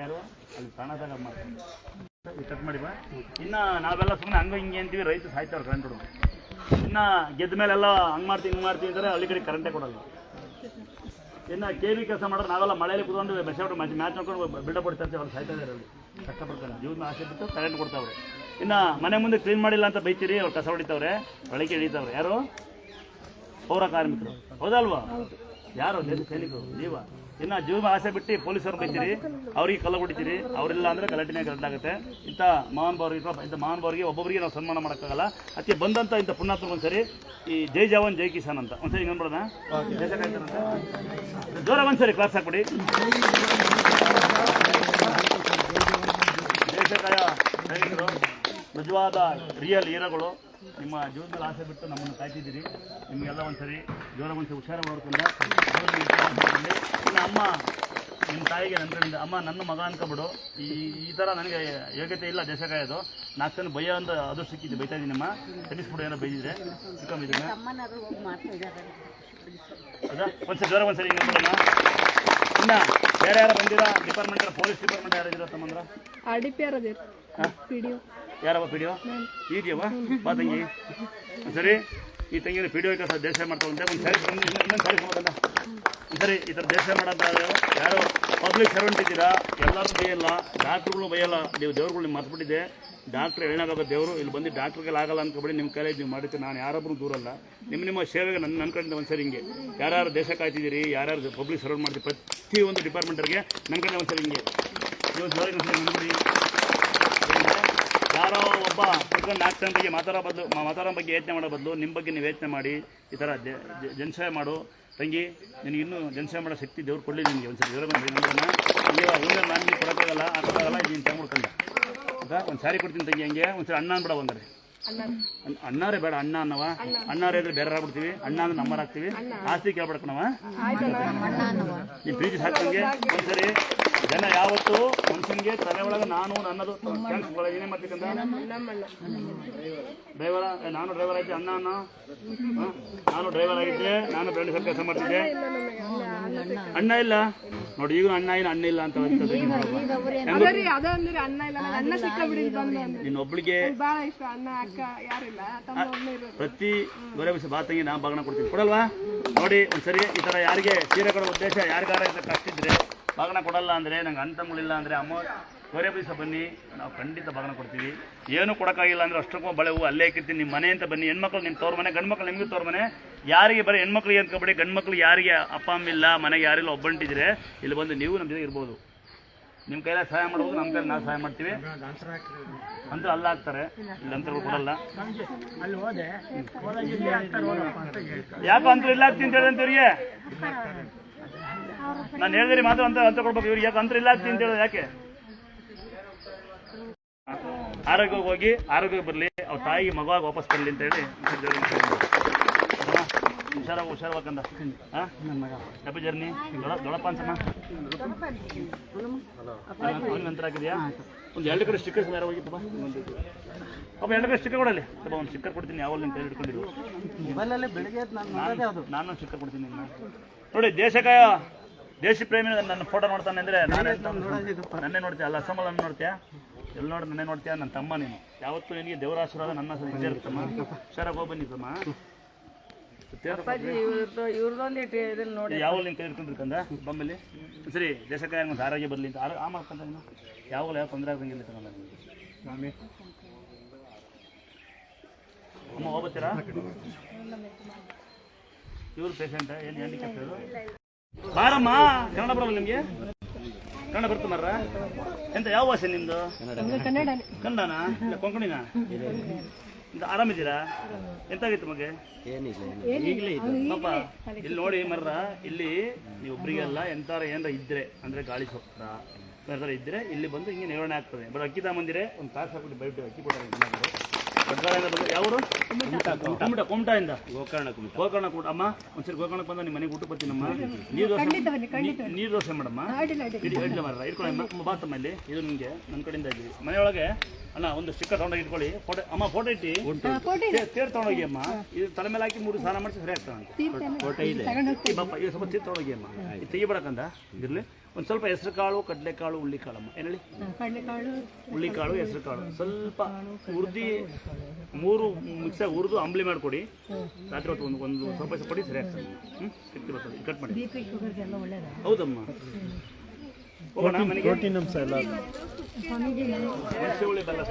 ಯಾರು ಅಲ್ಲಿ ಪ್ರಾಣದಾಗ ಕಟ್ ಮಾಡಿ ಬಾ. ಇನ್ನು ನಾವೆಲ್ಲ ಸುಮ್ಮನೆ ಹಂಗೆ ಹಿಂಗೆ ಅಂತೀವಿ, ರೈತ ಸಾಯ್ತವ್ರು ಕರೆಂಟ್ ಹೊಡೋದು. ಇನ್ನು ಗೆದ್ದ ಮೇಲೆಲ್ಲ ಹಂಗೆ ಮಾಡ್ತೀವಿ ಹಿಂಗೆ ಮಾಡ್ತೀವಿ ಅಂದರೆ ಹಳ್ಳಿ ಕಡೆ ಕರೆಂಟೇ ಕೊಡಲ್ಲ. ಇನ್ನು ಕೆ ವಿ ಕೆಲಸ ಮಾಡೋರು ನಾವೆಲ್ಲ ಮಳೆಯಲ್ಲಿ ಕುತ್ಕೊಂಡು ಬೆಸೆಬಿಟ್ಟು ಮ್ಯಾಚ್ ನೋಡ್ಕೊಂಡು ಬಿಲ್ಡಪ್ ಹೊಡ್ತಾ ಅವ್ರು ಸಾಯ್ತಾ ಇದ್ದಾರೆ. ಅಲ್ಲಿ ಕಷ್ಟಪಡ್ತಾರೆ, ಜೀವನ ಆಸೆ ಬಿಟ್ಟು ಕರೆಂಟ್ ಕೊಡ್ತಾವ್ರೆ. ಇನ್ನು ಮನೆ ಮುಂದೆ ಕ್ಲೀನ್ ಮಾಡಿಲ್ಲ ಅಂತ ಬೈತೀರಿ, ಅವ್ರು ಕಸ ಹೊಡಿತಾವ್ರೆ, ಬೆಳಗ್ಗೆ ಇಳಿತಾವ್ರೆ. ಯಾರು? ಪೌರ ಕಾರ್ಮಿಕರು, ಹೌದಲ್ವಾ? ಯಾರು? ದೇಶ ಸೈನಿಕರು ನೀವ. ಇನ್ನು ಜೀವನ ಆಸೆ ಬಿಟ್ಟು ಪೊಲೀಸರು ಬೈತೀರಿ, ಅವ್ರಿಗೆ ಕಲ್ಲ ಹೊಡಿತೀರಿ. ಅವರಿಲ್ಲ ಅಂದರೆ ಗಲಾಟೆನೇ ಗಲಾಟೆ. ಇಂಥ ಮಹಾನುಭಾವರಿಗೆ ಒಬ್ಬೊಬ್ಬರಿಗೆ ನಾವು ಸನ್ಮಾನ ಮಾಡೋಕ್ಕಾಗಲ್ಲ. ಅದಕ್ಕೆ ಬಂದಂಥ ಇಂಥ ಪುಣ್ಯಾತ್ಮ ಒಂದ್ಸರಿ ಈ ಜೈ ಜವಾನ್ ಜೈ ಕಿಸಾನ್ ಅಂತ ಒಂದ್ಸರಿ ಹಿಂಗೆ ಅನ್ಬಿಡೋಣ. ದೇಶ ಕಾಯ್ತಾರಂತ ಜೋರ ಒಂದ್ಸರಿ ಕ್ಲಾಸ್ ಹಾಕ್ಬಿಡಿ. ದೇಶಕಾಯ ಸೈನಿಕರು ನಿಜವಾದ ರಿಯಲ್ ಹೀರೋಗಳು. ನಿಮ್ಮ ಜೀವನದಲ್ಲಿ ಆಸೆ ಬಿಟ್ಟು ನಮ್ಮನ್ನು ಕಾಯ್ತಿದ್ದೀರಿ. ನಿಮಗೆಲ್ಲ ಒಂದ್ಸರಿ ಜೋರ ಒಂದ್ಸರಿ ಹುಷಾರು ಮಾಡ್ಕೊಂಡು ಇನ್ನು ಅಮ್ಮ ನಿಮ್ಮ ತಾಯಿಗೆ ನನ್ನ ಕಡೆಯಿಂದ ಅಮ್ಮ ನನ್ನ ಮಗ ಅನ್ಕೊಬಿಡು. ಈ ಥರ ನನಗೆ ಯೋಗ್ಯತೆ ಇಲ್ಲ ದೇಶ ಕಾಯೋದು. 4 ಜನ ಭಯ ಅಂತ ಅದು ಸಿಕ್ಕಿದ್ದು ಬೈತಾ ಇದ್ದೀನಿ. ನಮ್ಮ ಕಲಿಸ್ಬಿಡು ಏನೋ ಬೈದಿದ್ರೆ ಸಿಕ್ಕೊಂಡಿದ್ದೀನಿ. ಹೌದಾ? ಒಂದ್ಸರಿ ಜೋರ ಒಂದ್ಸರಿ ಹಿಂಗೆ ಅಂದ್ರಣ್ಣ. ಇನ್ನು ಬೇರೆ ಯಾರು ಬಂದಿರಾ ಡಿಪಾರ್ಟ್ಮೆಂಟ್? ಪೊಲೀಸ್ ಡಿಪಾರ್ಟ್ಮೆಂಟ್ ಯಾರಿದ್ದೀರಾ ತಮ್ಮಂದ್ರ? ಯಾರವ ಪಿ ಡಿ ಒ ಇದೆಯವ? ಬಾ ತಂಗಿ ಸರಿ. ಈ ತಂಗಿನ ಪಿ ಡಿ ಒ ಕೆಲಸ ದೇಶ ಮಾಡ್ತಾವಂತೆ. ಒಂದು ಸರಿ ಇನ್ನೊಂದು ಸಾರಿ ಕೊಡೋದಲ್ಲ. ಸರಿ ಈ ಥರ ದೇಶ ಮಾಡೋದು ಯಾರೋ ಪಬ್ಲಿಕ್ ಸರ್ವೆಂಟ್ ಇದ್ದೀರಾ, ಎಲ್ಲರೂ ಬೈಯಲ್ಲ, ಡಾಕ್ಟ್ರುಗಳು ಬೈಯಲ್ಲ. ನೀವು ದೇವ್ರುಗಳು ನಿಮ್ಮ ಮರ್ತ್ಬಿಟ್ಟಿದೆ. ಡಾಕ್ಟ್ರ್ ಎಣ್ಣಾಗೋ ದೇವರು. ಇಲ್ಲಿ ಬಂದು ಡಾಕ್ಟ್ರಿಗೆಲ್ಲ ಆಗಲ್ಲ ಅನ್ಕೊಬೇಡಿ. ನಿಮ್ಮ ಕೈಲಿ ನೀವು ಮಾಡಿದ್ದು ನಾನು ಯಾರೊಬ್ಬರು ದೂರಲ್ಲ. ನಿಮ್ಮ ಸೇವೆಗೆ ನನ್ನ ಕಡೆಯಿಂದ ಒಂದು ಸರಿ ಹಿಂಗೆ ಯಾರ್ಯಾರು ದೇಶ ಕಾಯ್ತಿದ್ದೀರಿ, ಯಾರ್ಯಾರು ಪಬ್ಲಿಕ್ ಸರ್ವೆಂಟ್ ಮಾಡ್ತೀವಿ ಪ್ರತಿಯೊಂದು ಡಿಪಾರ್ಟ್ಮೆಂಟ್ರಿಗೆ ನನ್ನ ಕಡೆ ಒಂದು ಸರಿ ಹಿಂಗೆ ನೀವು ಜೋರಿಗೆ ಒಂದು ಸರಿ ನೋಡಿ. ಯಾರೋ ಒಬ್ಬ ಕುತ್ಕೊಂಡು 4 ಜನರಿಗೆ ಮಾತಾಡೋ ಬಗ್ಗೆ ಯೋಚನೆ ಮಾಡೋ ಬದಲು ನಿಮ್ಮ ಬಗ್ಗೆ ನೀವು ಯೋಚನೆ ಮಾಡಿ ಈ ಥರ ಜನಸೇವೆ ಮಾಡು ತಂಗಿ. ನಿನಗೆ ಇನ್ನೂ ಜನಸೇವೆ ಮಾಡೋ ಶಕ್ತಿ ದೇವ್ರು ಕೊಡಲಿ ನಿನಗೆ. ಒಂದು ಸರಿ ಜೋರ ಬಂದು ಇವಾಗ ನಾನು ನೀವು ಕೊಡೋಕ್ಕಾಗಲ್ಲ, ಹಾಕೋಕ್ಕಾಗಲ್ಲ. ಇದೀನಿ ತಗೊಂಡ್ಕೊಂಡು ಆಯ್ತಾ? ಒಂದು ಸಾರಿ ಕೊಡ್ತೀನಿ ತಂಗಿ. ಹಂಗೆ ಒಂದು ಸರಿ ಅಣ್ಣ ಅನ್ಬಿಡ. ಬಂದರೆ ಅಣ್ಣಾರೇ ಬೇಡ, ಅಣ್ಣ ಅನ್ನವ. ಅಣ್ಣಾರೇ ಇದ್ರೆ ಬೇರೆ ಆಗ್ಬಿಡ್ತೀವಿ. ಅಣ್ಣ ಅಂದ್ರೆ ನಮ್ಮರ ಹಾಕ್ತೀವಿ. ಆಸ್ತಿ ಕೇಳ್ಬಿಡ್ಕಣವ. ನೀವು ಪ್ರೀತಿ ಸಾಕಂಗೆ ಒಂದ್ಸರಿ ಜನ ಯಾವತ್ತು ಮನುಷ್ಯನಿಗೆ ತಲೆ ಒಳಗೆ ನಾನು ನನ್ನದು ಏನೇ ಮಾಡ್ಬೇಕಂತ ಡ್ರೈವರ ನಾನು ಡ್ರೈವರ್ ಆಗಿದ್ದೆ. ಅಣ್ಣ ನಾನು ಡ್ರೈವರ್ ಆಗಿದ್ದೆ. ನಾನು ಬ್ರ್ಯಾಂಡ್ ಸರ್ ಕೆಲಸ ಮಾಡ್ತಿದ್ದೆ. ಅಣ್ಣ ಇಲ್ಲ ನೋಡಿ, ಈಗ ಅಣ್ಣ ಇಲ್ಲ ಅಂತ ಇನ್ನೊಬ್ಳಿಗೆ ಪ್ರತಿ ಗೊರೆ ವಿಷಯ ಬಾತಂಗಿ ನಾ ಬಾಗಣ ಕೊಡ್ತೀನಿ. ಕೊಡಲ್ವಾ? ನೋಡಿ ಒಂದ್ಸರಿ ಈ ಥರ ಯಾರಿಗೆ ಸೀರೆ ಕೊಡೋ ಉದ್ದೇಶ ಯಾರಿಗಾರ ಕಷ್ಟಿದ್ರೆ ಬಾಗಣ ಕೊಡಲ್ಲ ಅಂದರೆ, ನಂಗೆ ಅಂತಗಳಿಲ್ಲ ಅಂದರೆ ಅಮ್ಮ ಗೊರೆ ಬೀಸ ಬನ್ನಿ, ನಾವು ಖಂಡಿತ ಬಾಗಣ ಕೊಡ್ತೀವಿ. ಏನು ಕೊಡೋಕ್ಕಾಗಿಲ್ಲ ಅಂದರೆ ಅಷ್ಟಕ್ಕೂ ಬಳೆ ಹೂವು ಅಲ್ಲೇ ಇಕ್ಕಿರ್ತೀನಿ. ನಿಮ್ಮ ಮನೆ ಅಂತ ಬನ್ನಿ. ಹೆಣ್ಮಕ್ಳು ನಿಮ್ಮ ತೋರ್ ಮನೆ, ಗಂಡು ಮಕ್ಳು ನಿಮಗೂ ತೋರ್ ಮನೆ. ಯಾರಿಗೆ ಬರೀ ಹೆಣ್ಮಕ್ಳಿಗೆ ಅಂದ್ಕೊಬೇಡಿ. ಗಂಡು ಮಕ್ಳು ಯಾರಿಗೆ ಅಪ್ಪ ಅಮ್ಮ ಇಲ್ಲ, ಮನೆಗೆ ಯಾರಿಲ್ಲ ಒಬ್ಬಂಟಿದ್ರೆ ಇಲ್ಲಿ ಬಂದು ನೀವು ನಮ್ಮ ಜೊತೆ ಇರ್ಬೋದು. ನಿಮ್ಮ ಕೈಲ ಸಹಾಯ ಮಾಡ್ಬೋದು, ನಮ್ಮ ಕೈಲಿ ನಾವು ಸಹಾಯ ಮಾಡ್ತೀವಿ ಅಂತ ಅಲ್ಲ ಆಗ್ತಾರೆ. ಇಲ್ಲಿ ಅಂತರ್ಗಳು ಕೊಡಲ್ಲ. ಯಾಕೆ ಅಂತರ ಇಲ್ಲ ಆಗ್ತೀನಿ ಅಂತ ಹೇಳಿದಂತವ್ರಿಗೆ ನಾನು ಹೇಳಿದ್ರಿ ಮಾತ್ರ ಅಂತ ಕೊಡ್ಬೇಕು. ಇವ್ರಿಗೆ ಯಾಕೆ ಅಂತರ ಇಲ್ಲ ಆಗ್ತೀನಿ ಅಂತ ಹೇಳೋದು ಯಾಕೆ? ಆರೋಗ್ಯವಾಗಿ ಹೋಗಿ ಆರೋಗ್ಯಕ್ಕೆ ಬರಲಿ, ಅವ್ರ ತಾಯಿಗೆ ಮಗವಾಗ ವಾಪಸ್ ಬರಲಿ ಅಂತ ಹೇಳಿ ಹುಷಾರಾಗಂದ. Happy journey. ದೊಡ್ಡಪ್ಪ ಅನ್ಸಮ್ಮ ಅವ್ನಿಗೆ ಅಂತರ ಹಾಕಿದ್ಯಾ? ಒಂದು 2 ಕಡೆ ಸ್ಟಿಕ್ಕರ್ಸ್ ಯಾರು ಹೋಗಿತ್ತಪ್ಪ? ಅಪ್ಪ 2 ಕಡೆ ಸ್ಟಿಕ್ಕರ್ ಕೊಡಲಿ. ಸ್ವಲ್ಪ ಒಂದು ಸ್ಟಿಕ್ಕರ್ ಕೊಡ್ತೀನಿ. ಯಾವಾಗ ನಿಮ್ಮ ಕೈ ಹಿಡ್ಕೊಂಡಿರು. ನಾನು ಸ್ಟಿಕ್ಕರ್ ಕೊಡ್ತೀನಿ. ನೋಡಿ ದೇಶ ಪ್ರೇಮಿ ನನ್ನ ಫೋಟೋ ನೋಡ್ತಾನೆ ಅಂದರೆ ನನ್ನೇ ನೋಡ್ತೀಯ ಅಲ್ಲ, ಅಸಮಲ್ಲ ನನ್ನ ನೋಡ್ತೀಯಾ? ಎಲ್ಲಿ ನೋಡಿ ನನ್ನೇ ನೋಡ್ತೀಯ? ನನ್ನ ತಮ್ಮ ನೀನು. ಯಾವತ್ತೂ ನಿನಗೆ ದೇವರ ಆಶೀರ್ವಾದ ನನ್ನ ನಿಜ ಇರುತ್ತಮ್ಮ. ಹುಷಾರಾಗಿ ಹೋಗಿ ಬನ್ನಿತ್ತಮ್ಮ. ಯಾವ ನಿನ್ ಕೈ ಇಟ್ಕೊಂಡಿರ್ಕಂದ ಬೊಮ್ಮಲ್ಲಿ ಸರಿ. ದೇಶಕ್ಕೆ ಒಂದು ಆರೋಗ್ಯ ಬರಲಿ ಅಂತ ಆ ಮಾಡ್ಕೊಂತ ನೀನು ಯಾವಾಗಲೂ ಯಾವ ತೊಂದರೆ ಆಗಂಗಿಲ್ಲ ತಗೊಂಡ ಸ್ವಾಮಿ. ಅಮ್ಮ ಹೋಗ್ತೀರಾ? ಇವ್ರು ಪೇಷಂಟ್ ಏನು ಹ್ಯಾಂಡಿಕ್ಯಾಪ್ ಹೇಳು? ಬಾರಮ್ಮ. ಕನ್ನಡ ಬರೋಲ್ಲ ನಿಮಗೆ? ಕನ್ನಡ ಬರ್ತು ಮರ್ರ. ಎಂತ ಯಾವ ಭಾಷೆ ನಿಮ್ಮದು? ಕನ್ನಡನಾ ಇಲ್ಲ ಕೊಂಕಣಿನಾ? ಆರಾಮಿದ್ದೀರಾ? ಎಂತಾಗಿತ್ತು ಮಗೆ? ಪಾಪ ಇಲ್ಲಿ ನೋಡಿ ಮರ್ರ, ಇಲ್ಲಿ ನೀವು ಒಬ್ರಿಗೆಲ್ಲ ಎಂತಾರ ಏನಾರ ಇದ್ರೆ ಅಂದರೆ ಗಾಳಿ ಸೊಪ್ಪ ಬೇರೆ ಇದ್ರೆ ಇಲ್ಲಿ ಬಂದು ಹಿಂಗೆ ನಿರ್ವಹಣೆ ಆಗ್ತದೆ. ಬರೋ ಅಕ್ಕಿ ತಗೊಂಬಂದಿರೆ ಒಂದು ಕಾಸು ಹಾಕ್ಬಿಟ್ಟು ಬೈಬಿಟ್ಟು ಅಕ್ಕಿ ಕೊಡ್ತಾರೆ. ಯಾವರು? ಕೊಮಟಾಯಿಂದ ಗೋಕರ್ಣ ಕೂಡ. ಅಮ್ಮ ಒಂದ್ಸರಿ ಗೋಕರ್ಣಕ್ಕೆ ಬಂದ ನಿಮ್ಮ ಮನೆಗೆ ಊಟ ಬರ್ತೀನಮ್ಮ. ನೀರು ದೋಸೆ ಮಾಡಮ್ಮ. ಇಡ್ಲಿ ಮಾರ ಇಟ್ಕೊಳ್ಳಿ ಬಾತಮ್ಮ. ಇಲ್ಲಿ ಇದು ನಿಮಗೆ ನನ್ನ ಕಡೆಯಿಂದ ಇದ್ದೀವಿ. ಮನೆಯೊಳಗೆ ಅಣ್ಣ ಒಂದು ಸ್ಟಿಕ್ಕರ್ ತೊಗೊಂಡೋಗಿ ಇಟ್ಕೊಳ್ಳಿ. ಫೋಟೋ ಫೋಟೋ ಇಟ್ಟು ತೇರು ತೊಗೊಂಡೋಗಿ ಅಮ್ಮ. ಇದು ತಲೆ ಮೇಲೆ ಹಾಕಿ 3 ಸ್ನಾನ ಮಾಡಿಸಿ ಸರಿ ಆಗ್ತಾವಂತೆ. ಫೋಟೋ ಇದೆ ಬಾಪ. ಇದು ಸ್ವಲ್ಪ ತೇರು ತೊಗೊಂಡೋಗಿ ಅಮ್ಮ. ಇದು ತೆಗಿಬೇಡಕ್ಕಂದ ಇರಲಿ. ಒಂದು ಸ್ವಲ್ಪ ಹೆಸರು ಕಾಳು ಕಡಲೆಕಾಳು ಹುಳ್ಳಿಕಾಳಮ್ಮ ಏನು ಹೇಳಿ ಕಡಲೆಕಾಳು ಹುಳ್ಳಿಕಾಳು ಹೆಸರು ಕಾಳು ಸ್ವಲ್ಪ ಹುರಿದು 3 ಮಿಕ್ಸಾಗಿ ಹುರಿದು ಅಂಬ್ಲಿ ಮಾಡಿಕೊಡಿ ರಾತ್ರಿ ಹೊತ್ತು ಒಂದು ಸ್ವಲ್ಪ ಕೊಡಿ ಸರಿ ಆಗ್ತದೆ ಶಕ್ತಿ ಬರ್ತದೆ ಕಟ್ ಮಾಡಿ ಬಿ ಪಿ ಶುಗರ್ಗೆಲ್ಲ ಒಳ್ಳೇದು ಹೌದಮ್ಮ ಹೋಗೋಣ ಮನೆಗೆ ಸ್ವಾಮೀಜಿ ಹುಳಿ ಬೆಲ್ಲ